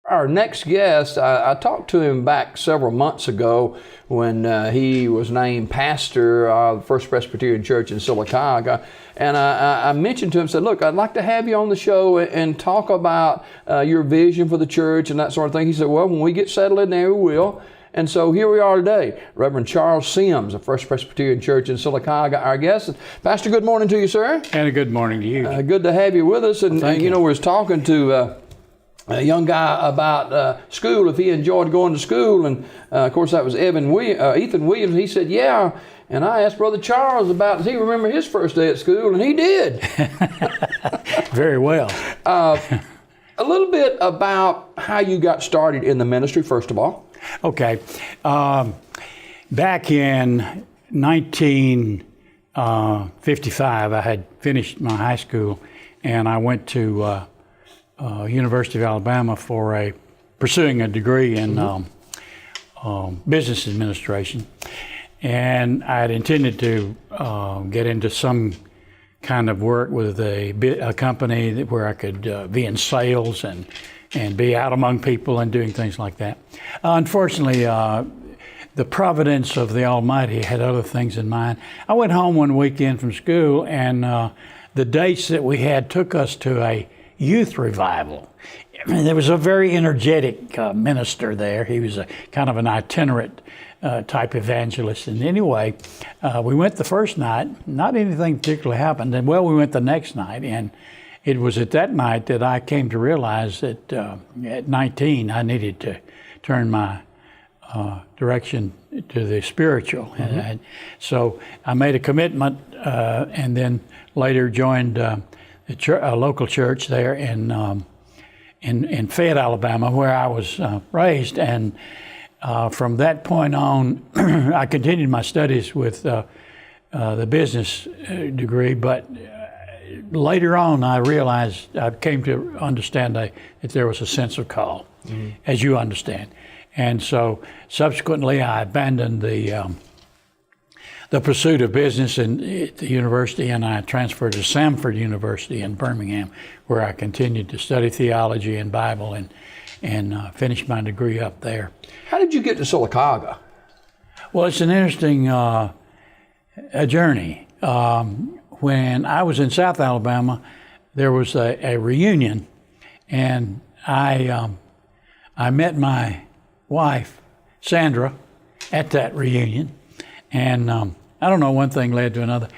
Our next guest, I talked to him back several months ago when he was named pastor of the First Presbyterian Church in Sylacauga. And I mentioned to him, said, look, I'd like to have you on the show and talk about your vision for the church and that sort of thing. He said, well, when we get settled in there, we will. And so here we are today. Reverend Charles Sims of First Presbyterian Church in Sylacauga, our guest. Pastor, good morning to you, sir. And a good morning to you. Good to have you with us. And, you know, we was talking to a young guy about school, if he enjoyed going to school. And, of course, that was Ethan Williams. He said, yeah. And I asked Brother Charles does he remember his first day at school? And he did. Very well. A little bit about how you got started in the ministry, first of all. Okay. Back in 1955, I had finished my high school, and I went to University of Alabama for pursuing a degree in business administration. And I had intended to get into some kind of work with a company where I could be in sales and be out among people and doing things like that. Unfortunately, the providence of the Almighty had other things in mind. I went home one weekend from school, and the dates that we had took us to a youth revival. There was a very energetic minister there. He was a kind of an itinerant type evangelist. And anyway, we went the first night. Not anything particularly happened. And well, we went the next night, and it was at that night that I came to realize that at 19 I needed to turn my direction to the spiritual. And so I made a commitment, and then later joined a local church there in Fayette, Alabama, where I was raised. And from that point on, I continued my studies with the business degree, but later on I realized, I came to understand that there was a sense of call, as you understand. And so subsequently I abandoned the pursuit of business at the university, and I transferred to Samford University in Birmingham, where I continued to study theology and Bible and finished my degree up there. How did you get to Sylacauga? Well, it's an interesting a journey. When I was in South Alabama, there was a reunion, and I met my wife, Sandra, at that reunion. And I don't know, one thing led to another.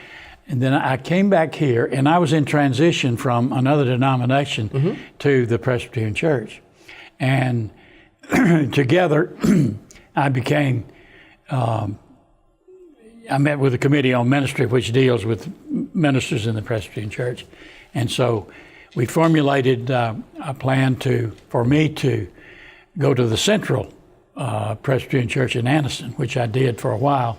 And then I came back here, and I was in transition from another denomination to the Presbyterian Church. And together, I met with the Committee on Ministry, which deals with ministers in the Presbyterian Church. And so we formulated a plan for me to go to the Central Presbyterian Church in Anniston, which I did for a while.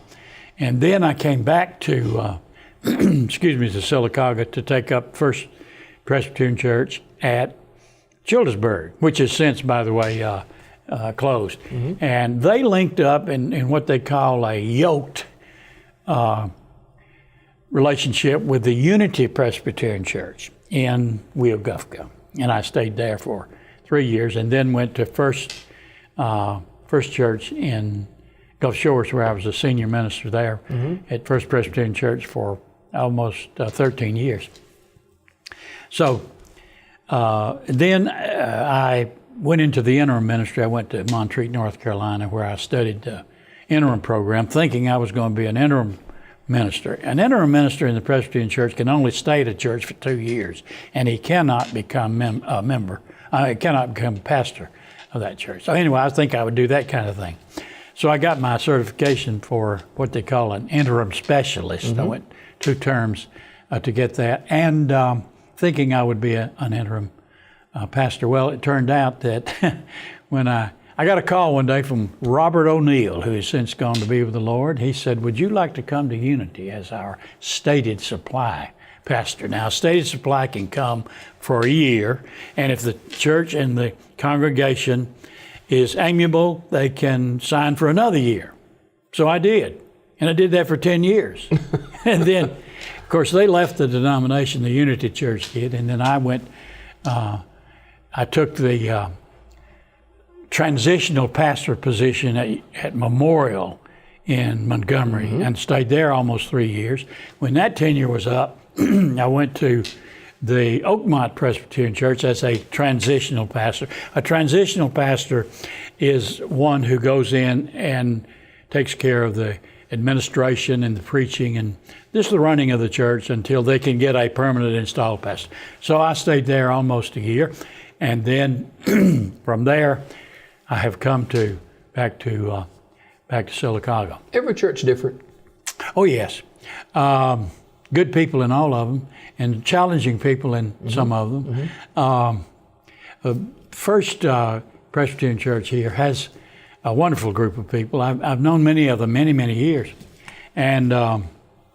And then I came back to, to Sylacauga to take up First Presbyterian Church at Childersburg, which has since, by the way, closed. And they linked up in what they call a yoked relationship with the Unity Presbyterian Church in Weogufka. And I stayed there for 3 years, and then went to First Church in Gulf Shores, where I was a senior minister there at First Presbyterian Church for almost 13 years. So then I went into the interim ministry. I went to Montreat, North Carolina, where I studied the interim program, thinking I was going to be an interim minister. An interim minister in the Presbyterian Church can only stay at a church for 2 years, and he cannot become a member. He cannot become pastor of that church. So anyway, I think I would do that kind of thing. So I got my certification for what they call an interim specialist. I went 2 terms to get that, and thinking I would be an interim pastor. Well, it turned out that when I got a call one day from Robert O'Neill, who has since gone to be with the Lord. He said, would you like to come to Unity as our stated supply pastor? Now, stated supply can come for a year, and if the church and the congregation is amiable, they can sign for another year. So I did, and I did that for 10 years. And then, of course, they left the denomination, the Unity Church did, and then I went, I took the transitional pastor position at Memorial in Montgomery and stayed there almost 3 years. When that tenure was up, I went to the Oakmont Presbyterian Church as a transitional pastor. A transitional pastor is one who goes in and takes care of the administration and the preaching and just the running of the church until they can get a permanent installed pastor. So I stayed there almost a year, and then from there I have come back to Sylacauga. Every church different. Oh yes, good people in all of them, and challenging people in some of them. First Presbyterian Church here has a wonderful group of people. I've known many of them many years, and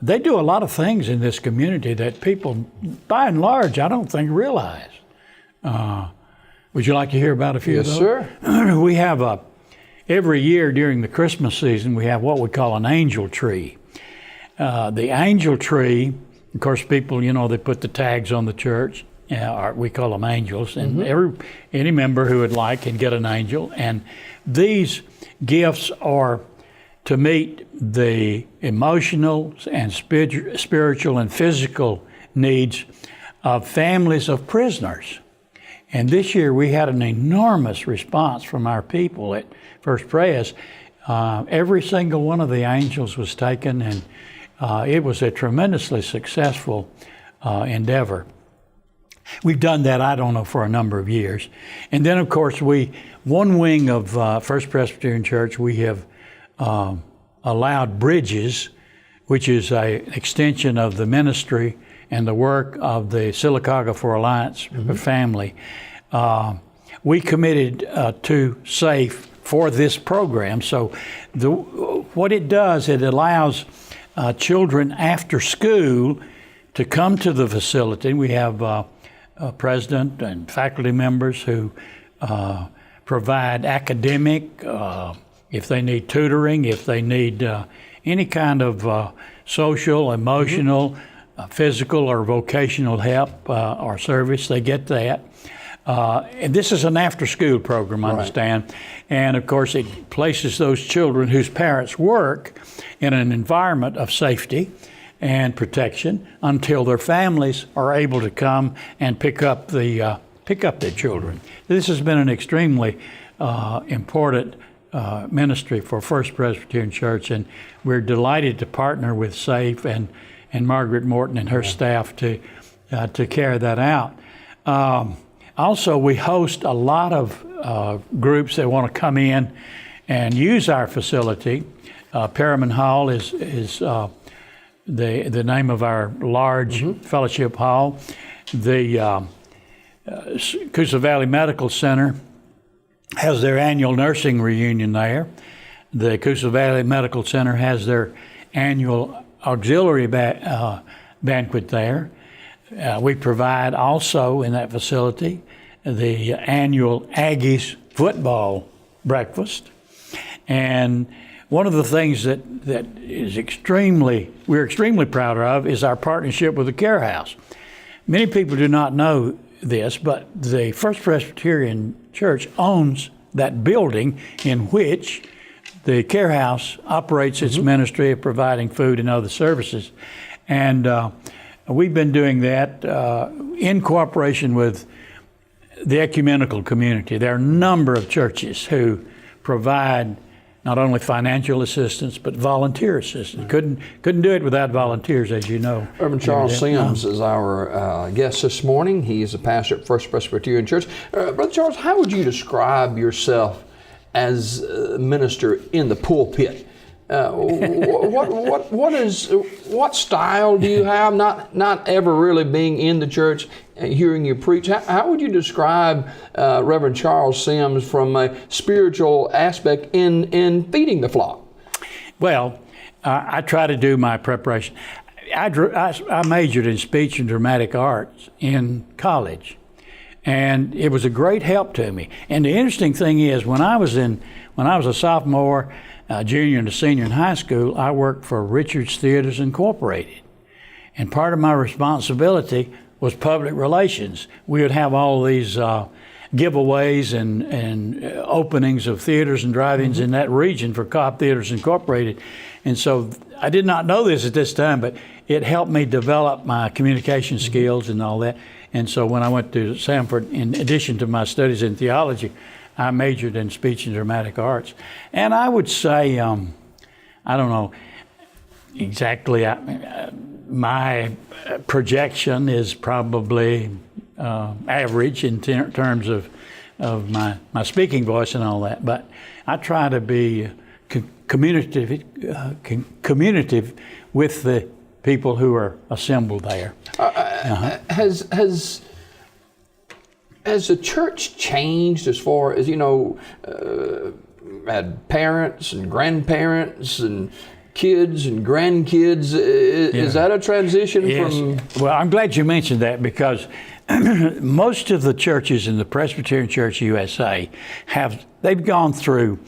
they do a lot of things in this community that people, by and large, I don't think realize. Would you like to hear about a few of those? Yes, sir. We have every year during the Christmas season, we have what we call an angel tree. The angel tree, of course, people, they put the tags on the church. We call them angels, and any member who would like can get an angel. And these gifts are to meet the emotional and spiritual and physical needs of families of prisoners. And this year we had an enormous response from our people at First Pres. Every single one of the angels was taken, and it was a tremendously successful endeavor. We've done that, I don't know, for a number of years. And then, of course, one wing of First Presbyterian Church, we have allowed Bridges, which is an extension of the ministry and the work of the Sylacauga for Alliance family. We committed to SAFE for this program. So what it does, it allows children after school to come to the facility. We have a president and faculty members who provide academic, if they need tutoring, if they need any kind of social, emotional, physical or vocational help or service, they get that. And this is an after-school program, I understand. Right. And of course, it places those children whose parents work in an environment of safety and protection until their families are able to come and pick up their children. This has been an extremely important ministry for First Presbyterian Church, and we're delighted to partner with SAFE and Margaret Morton and her staff to carry that out. Also, we host a lot of groups that want to come in and use our facility. Perriman Hall is the name of our large fellowship hall. The Coosa Valley Medical Center has their annual nursing reunion there. The Coosa Valley Medical Center has their annual auxiliary banquet there. We provide also in that facility the annual Aggies football breakfast. And one of the things that is we're extremely proud of is our partnership with the Care House. Many people do not know this, but the First Presbyterian Church owns that building in which the Care House operates its ministry of providing food and other services. And we've been doing that in cooperation with the ecumenical community. There are a number of churches who provide not only financial assistance, but volunteer assistance. Couldn't do it without volunteers, as you know. Reverend Charles Sims is our guest this morning. He is a pastor at First Presbyterian Church. Brother Charles, how would you describe yourself as a minister in the pulpit? What style do you have? Not ever really being in the church, hearing you preach. How would you describe Reverend Charles Sims from a spiritual aspect in feeding the flock? Well, I try to do my preparation. I majored in speech and dramatic arts in college, and it was a great help to me. And the interesting thing is, when I was a sophomore, junior and a senior in high school, I worked for Richards Theaters Incorporated. And part of my responsibility was public relations. We would have all these giveaways and openings of theaters and drive-ins in that region for Cobb Theaters Incorporated. And so I did not know this at this time, but it helped me develop my communication skills and all that. And so when I went to Samford, in addition to my studies in theology, I majored in speech and dramatic arts. And I would say, I don't know exactly, my projection is probably average in terms of my speaking voice and all that. But I try to be communicative with the people who are assembled there. Has the church changed as far as, had parents and grandparents and kids and grandkids? Is that a transition from? Well, I'm glad you mentioned that, because most of the churches in the Presbyterian Church USA they've gone through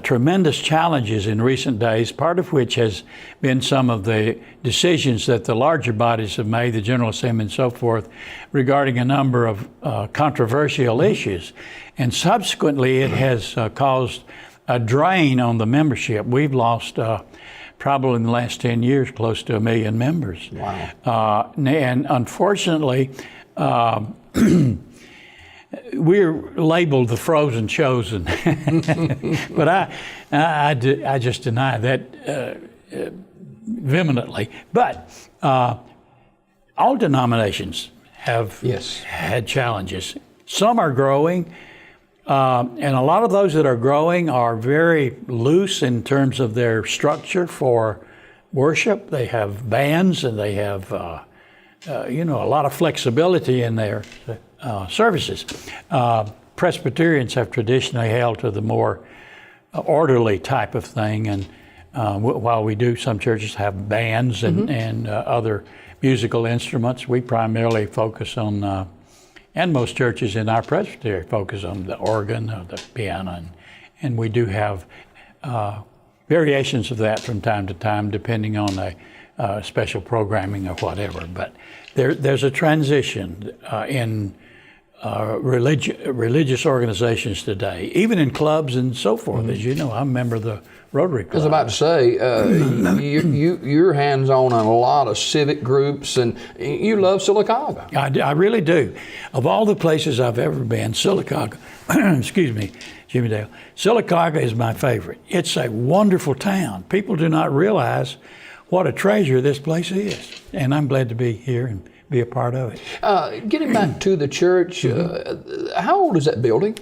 tremendous challenges in recent days, part of which has been some of the decisions that the larger bodies have made, the General Assembly and so forth, regarding a number of controversial issues. And subsequently, it has caused a drain on the membership. We've lost probably in the last 10 years close to 1 million members. Wow. And unfortunately, we're labeled the frozen chosen, but I just deny that vehemently. But all denominations have had challenges. Some are growing, and a lot of those that are growing are very loose in terms of their structure for worship. They have bands, and they have a lot of flexibility in their services. Presbyterians have traditionally held to the more orderly type of thing, and while we do, some churches have bands and other musical instruments, we primarily focus on, and most churches in our presbytery focus on the organ or the piano, and we do have variations of that from time to time, depending on a special programming or whatever. But there's a transition in religious organizations today, even in clubs and so forth. As you know, I'm a member of the Rotary Club. I was about to say, you're hands-on on a lot of civic groups, and you love Sylacauga. I really do. Of all the places I've ever been, Sylacauga, excuse me, Jimmy Dale, Sylacauga is my favorite. It's a wonderful town. People do not realize what a treasure this place is, and I'm glad to be here and be a part of it. Getting back to the church, how old is that building?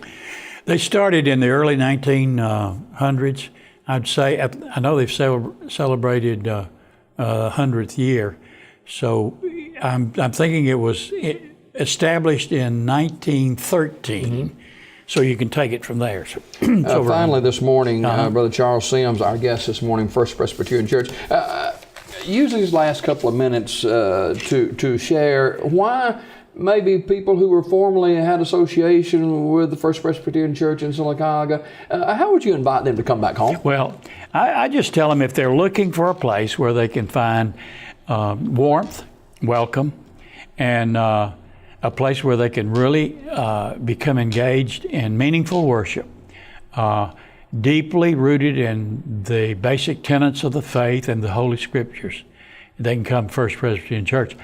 They started in the early 1900s. I'd say, I know they've celebrated 100th year, so I'm thinking it was established in 1913. So you can take it from there. So, finally, this morning, Brother Charles Sims, our guest this morning, First Presbyterian Church, use these last couple of minutes to share why maybe people who were formerly had association with the First Presbyterian Church in Sylacauga, how would you invite them to come back home? Well, I just tell them if they're looking for a place where they can find warmth, welcome, and a place where they can really become engaged in meaningful worship, deeply rooted in the basic tenets of the faith and the Holy Scriptures, they can come to First Presbyterian Church.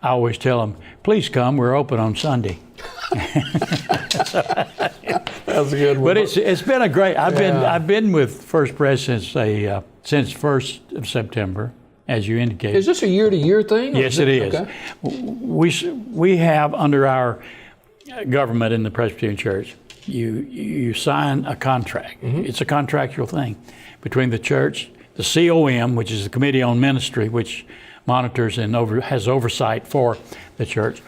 I always tell them, please come, we're open on Sunday. That's a good one. But it's been a great, I've been with First Pres since 1st of September, as you indicated. Is this a year-to-year thing? Yes, it is. Okay. We have under our government in the Presbyterian Church, you sign a contract. It's a contractual thing between the church, the COM, which is the Committee on Ministry, which monitors and has oversight for the church.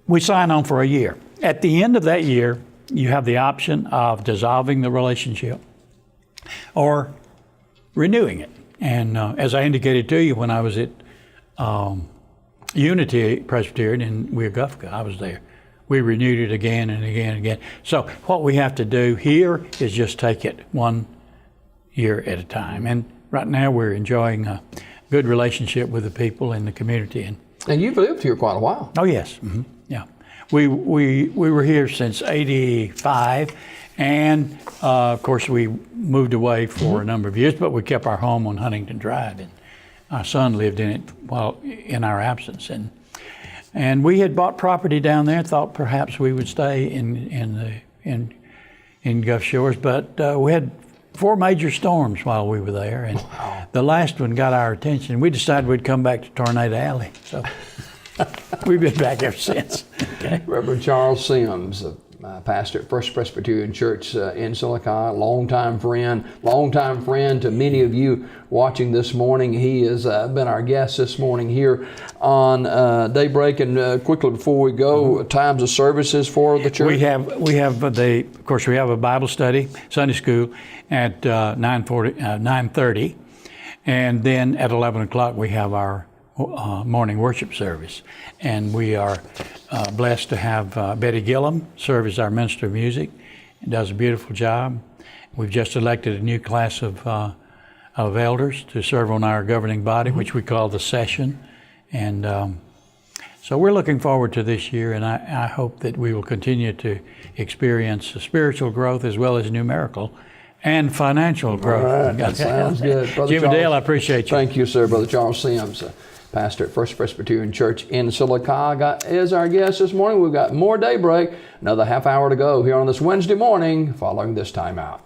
We sign on for a year. At the end of that year, you have the option of dissolving the relationship or renewing it. And as I indicated to you when I was at Unity Presbyterian in Weogufka, I was there. We renewed it again and again and again. So what we have to do here is just take it 1 year at a time. And right now we're enjoying a good relationship with the people in the community. And you've lived here quite a while. Oh, yes. Yeah. we were here since '85, and of course we moved away for a number of years, but we kept our home on Huntington Drive, and our son lived in it while in our absence, and we had bought property down there. Thought perhaps we would stay in Gulf Shores, but we had 4 major storms while we were there, and the last one got our attention. We decided we'd come back to Tornado Alley, so we've been back ever since. Okay. Reverend Charles Sims, pastor at First Presbyterian Church in Sylacauga, longtime friend to many of you watching this morning. He has been our guest this morning here on Daybreak. And quickly before we go, times of services for the church. Of course, we have a Bible study, Sunday school at 9:30, and then at 11 o'clock we have our morning worship service, and we are blessed to have Betty Gillum serve as our minister of music. She does a beautiful job. We've just elected a new class of elders to serve on our governing body, which we call the session, and so we're looking forward to this year, and I hope that we will continue to experience spiritual growth as well as numerical and financial growth. All right, that sounds good. Brother Jim and Dale, I appreciate you. Thank you, sir. Brother Charles Sims, pastor at First Presbyterian Church in Sylacauga, is our guest this morning. We've got more Daybreak, another half hour to go here on this Wednesday morning following this timeout.